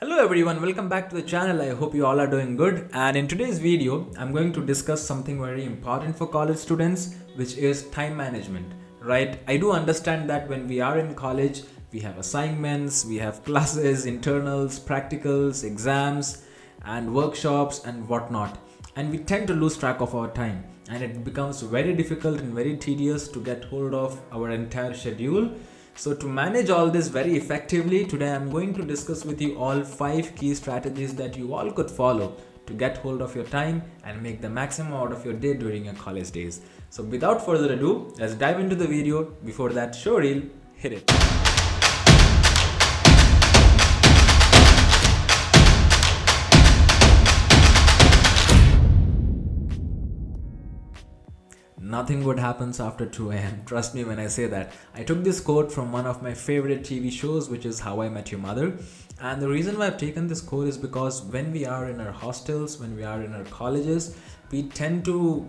Hello everyone, welcome back to the channel. I hope you all are doing good. And in today's video, I'm going to discuss something very important for college students, which is time management, right? I do understand that when we are in college, we have assignments, we have classes, internals, practicals, exams, and workshops and whatnot. And we tend to lose track of our time. And it becomes very difficult and very tedious to get hold of our entire schedule. So to manage all this very effectively, today I'm going to discuss with you all 5 key strategies that you all could follow to get hold of your time and make the maximum out of your day during your college days. So without further ado, let's dive into the video. Before that, show reel, hit it. Nothing good happens after 2 a.m. Trust me when I say that. I took this quote from one of my favorite TV shows, which is How I Met Your Mother. And the reason why I've taken this quote is because when we are in our hostels, when we are in our colleges, we tend to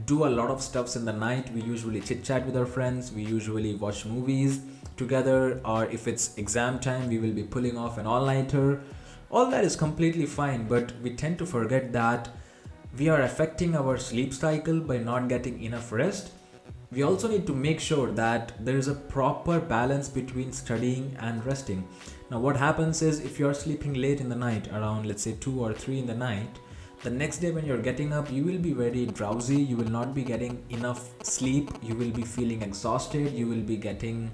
do a lot of stuffs in the night. We usually chit chat with our friends, we usually watch movies together, or if it's exam time, we will be pulling off an all-nighter. All that is completely fine, but we tend to forget that we are affecting our sleep cycle by not getting enough rest. We also need to make sure that there is a proper balance between studying and resting. Now, what happens is if you're sleeping late in the night, around let's say 2 or 3 in the night, the next day when you're getting up, you will be very drowsy, you will not be getting enough sleep, you will be feeling exhausted, you will be getting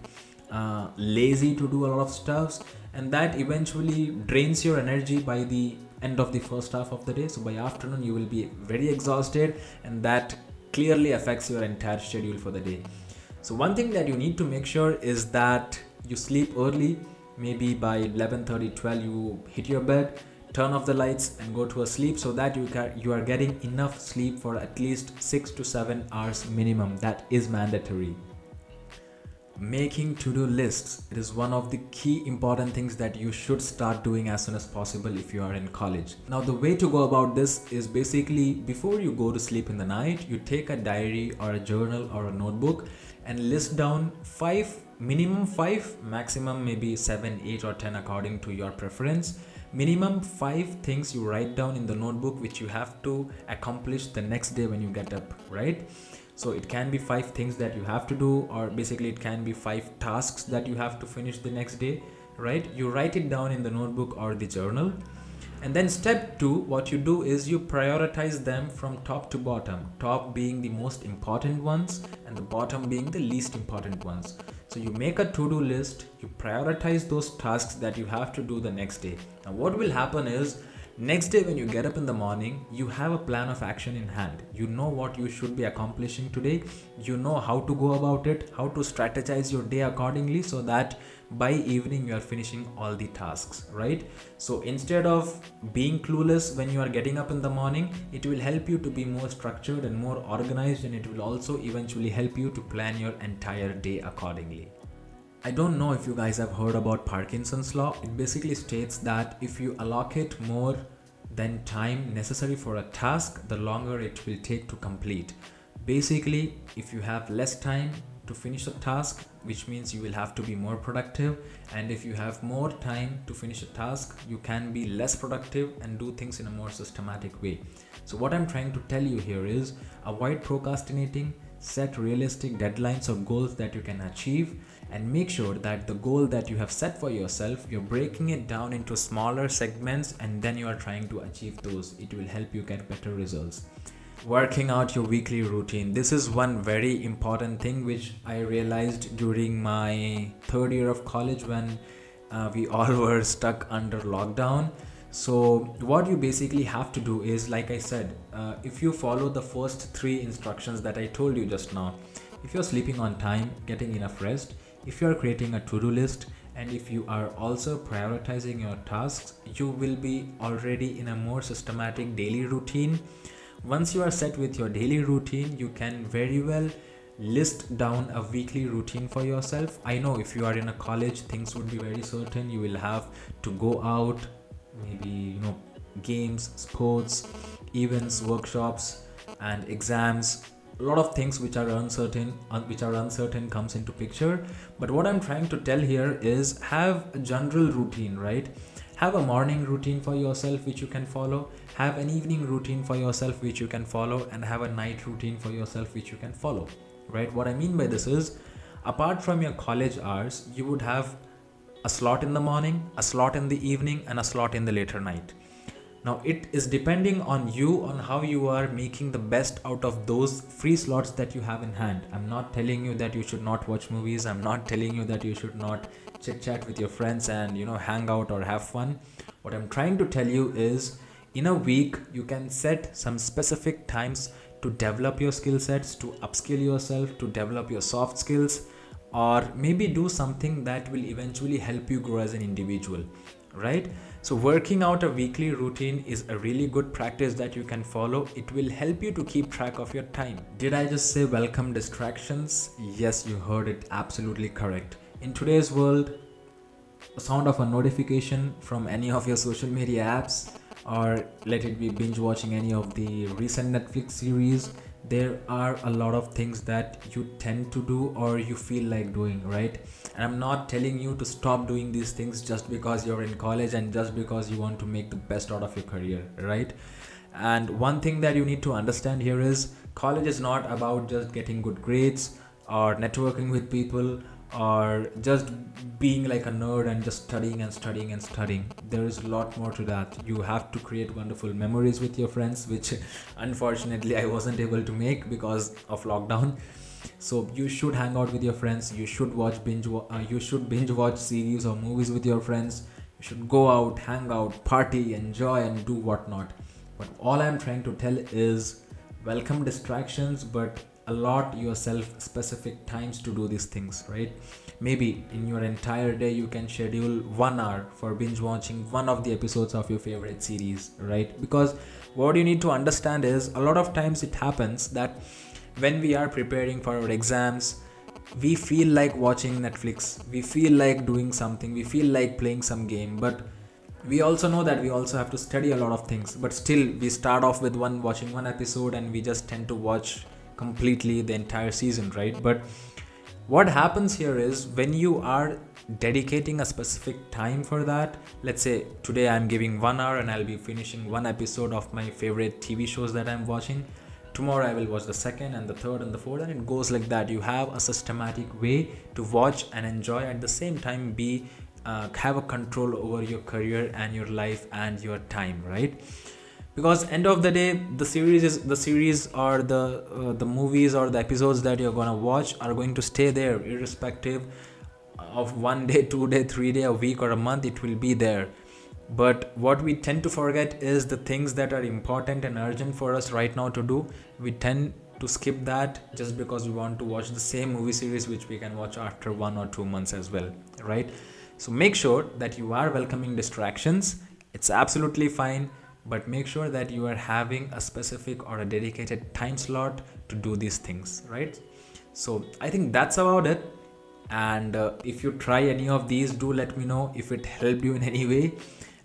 lazy to do a lot of stuffs, and that eventually drains your energy by the end of the first half of the day. So by afternoon you will be very exhausted, and that clearly affects your entire schedule for the day. So one thing that you need to make sure is that you sleep early. Maybe by 11:30, 12 you hit your bed, turn off the lights and go to a sleep, so that you are getting enough sleep for at least 6 to 7 hours minimum. That is mandatory. Making to-do lists, it is one of the key important things that you should start doing as soon as possible if you are in college. Now the way to go about this is basically before you go to sleep in the night, you take a diary or a journal or a notebook and list down minimum 5, maximum maybe 7, 8 or 10 according to your preference. Minimum 5 things you write down in the notebook which you have to accomplish the next day when you get up, right? So it can be 5 things that you have to do, or basically it can be 5 tasks that you have to finish the next day, right? You write it down in the notebook or the journal. And then step 2, what you do is you prioritize them from top to bottom, top being the most important ones and the bottom being the least important ones. So you make a to-do list, you prioritize those tasks that you have to do the next day. Now what will happen is, next day when you get up in the morning, you have a plan of action in hand. You know what you should be accomplishing today. You know how to go about it, how to strategize your day accordingly, so that by evening you are finishing all the tasks, right? So instead of being clueless when you are getting up in the morning, it will help you to be more structured and more organized, and it will also eventually help you to plan your entire day accordingly. I don't know if you guys have heard about Parkinsons Law. It basically states that if you allocate more than time necessary for a task, the longer it will take to complete. Basically, if you have less time to finish a task, which means you will have to be more productive, and if you have more time to finish a task, you can be less productive and do things in a more systematic way. So what I'm trying to tell you here is avoid procrastinating, set realistic deadlines or goals that you can achieve, and make sure that the goal that you have set for yourself, you're breaking it down into smaller segments and then you are trying to achieve those. It will help you get better results. Working out your weekly routine. This is one very important thing which I realized during my 3rd year of college when we all were stuck under lockdown. So what you basically have to do is, like I said, if you follow the first 3 instructions that I told you just now, if you're sleeping on time, getting enough rest, if you're creating a to-do list, and if you are also prioritizing your tasks, you will be already in a more systematic daily routine. Once you are set with your daily routine, you can very well list down a weekly routine for yourself. I know if you are in a college, things would be very certain. You will have to go out, maybe games, sports, events, workshops and exams. A lot of things which are uncertain comes into picture. But what I'm trying to tell here is, have a general routine, right? Have a morning routine for yourself which you can follow, have an evening routine for yourself which you can follow, and have a night routine for yourself which you can follow, right? What I mean by this is, apart from your college hours, you would have a slot in the morning, a slot in the evening, and a slot in the later night. Now it is depending on you on how you are making the best out of those free slots that you have in hand. I'm not telling you that you should not watch movies. I'm not telling you that you should not chit chat with your friends and hang out or have fun. What I'm trying to tell you is, in a week you can set some specific times to develop your skill sets, to upskill yourself, to develop your soft skills, or maybe do something that will eventually help you grow as an individual, right? So working out a weekly routine is a really good practice that you can follow. It will help you to keep track of your time. Did I just say welcome distractions? Yes, you heard it absolutely correct. In today's world, the sound of a notification from any of your social media apps, or let it be binge watching any of the recent Netflix series, there are a lot of things that you tend to do or you feel like doing, right? And I'm not telling you to stop doing these things just because you're in college and just because you want to make the best out of your career, right? And one thing that you need to understand here is, college is not about just getting good grades or networking with people or just being like a nerd and just studying and studying and studying. There is a lot more to that. You have to create wonderful memories with your friends, which unfortunately I wasn't able to make because of lockdown. So you should hang out with your friends. You should you should binge watch series or movies with your friends. You should go out, hang out, party, enjoy, and do whatnot. But all I'm trying to tell is, welcome distractions, but allot yourself specific times to do these things, right? Maybe in your entire day you can schedule 1 hour for binge watching one of the episodes of your favorite series, right? Because what you need to understand is, a lot of times it happens that when we are preparing for our exams, we feel like watching Netflix, we feel like doing something, we feel like playing some game, but we also know that we also have to study a lot of things. But still we start off with watching one episode and we just tend to watch completely the entire season, right? But what happens here is, when you are dedicating a specific time for that, let's say today I'm giving 1 hour and I'll be finishing one episode of my favorite TV shows that I'm watching. Tomorrow I will watch the second and the third and the fourth, and it goes like that. You have a systematic way to watch and enjoy, at the same time have a control over your career and your life and your time, right? Because end of the day, the series or the movies or the episodes that you're gonna watch are going to stay there, irrespective of 1 day, 2 day, 3 day, a week, or a month. It will be there. But what we tend to forget is the things that are important and urgent for us right now to do. We tend to skip that just because we want to watch the same movie series which we can watch after 1 or 2 months as well, right? So make sure that you are welcoming distractions. It's absolutely fine, but make sure that you are having a specific or a dedicated time slot to do these things, right? So I think that's about it. And if you try any of these, do let me know if it helped you in any way.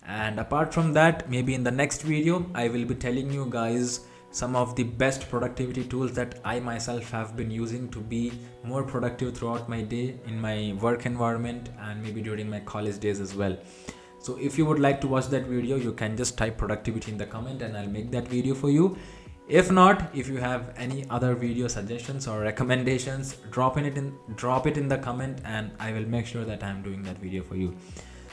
And apart from that, maybe in the next video I will be telling you guys some of the best productivity tools that I myself have been using to be more productive throughout my day, in my work environment, and maybe during my college days as well. So if you would like to watch that video, you can just type productivity in the comment and I'll make that video for you. If not, if you have any other video suggestions or recommendations, drop it in the comment and I will make sure that I'm doing that video for you.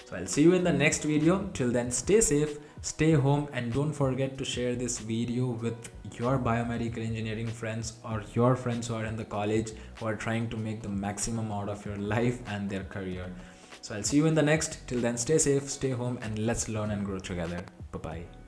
So I'll see you in the next video. Till then, stay safe, stay home, and don't forget to share this video with your biomedical engineering friends or your friends who are in the college, who are trying to make the maximum out of your life and their career. So I'll see you in the next. Till then, stay safe, stay home, and let's learn and grow together. Bye-bye.